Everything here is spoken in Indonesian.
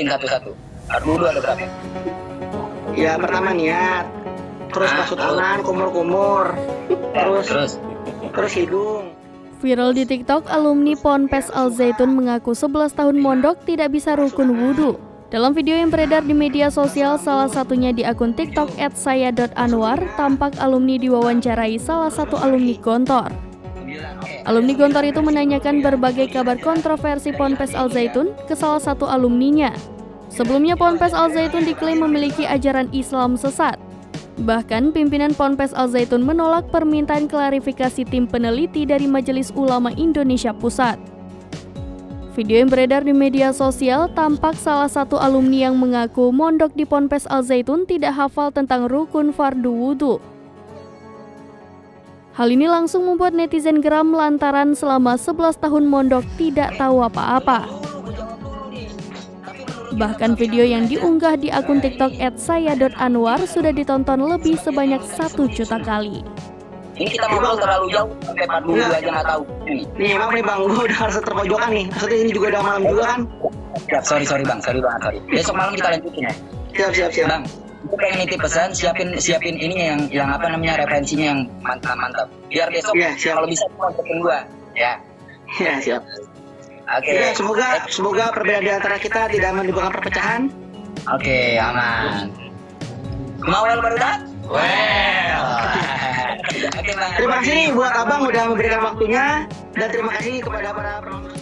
satu-satu. Dulu ada berapa? Ya pertama niat, terus basuh tangan, kumur-kumur, terus hidung. Viral di TikTok, alumni Ponpes Al Zaitun mengaku 11 tahun mondok tidak bisa rukun wudhu. Dalam video yang beredar di media sosial, salah satunya di akun TikTok @saya.anwar, tampak alumni diwawancarai salah satu alumni Gontor. Alumni Gontor itu menanyakan berbagai kabar kontroversi Ponpes Al Zaitun ke salah satu alumninya. Sebelumnya Ponpes Al Zaitun diklaim memiliki ajaran Islam sesat. Bahkan pimpinan Ponpes Al Zaitun menolak permintaan klarifikasi tim peneliti dari Majelis Ulama Indonesia Pusat. Video yang beredar di media sosial tampak salah satu alumni yang mengaku mondok di Ponpes Al Zaitun tidak hafal tentang rukun fardu wudhu. Hal ini langsung membuat netizen geram lantaran selama 11 tahun mondok tidak tahu apa-apa. Bahkan video yang diunggah di akun TikTok @saya.anwar sudah ditonton lebih sebanyak 1 juta kali. Ini kita ngobrol terlalu jauh, sampai 40 aja nggak tahu. Nih emang nih bang, gue udah harus terpojokan nih. Maksudnya ini juga udah malam juga kan? Siap, sorry bang. Besok malam kita lanjutin ya. Siap. Bang, aku pengen nitip pesan, siapin ini yang apa namanya referensinya yang mantap. Biar besok kalau bisa kontakin gua, ya. Ya siap. Oke. Ya, semoga perbedaan di antara kita tidak menimbulkan perpecahan. Oke, aman. Mau well baru dah? Well. Oke, Bang. Terima kasih buat abang udah memberikan waktunya, dan terima kasih kepada para penonton.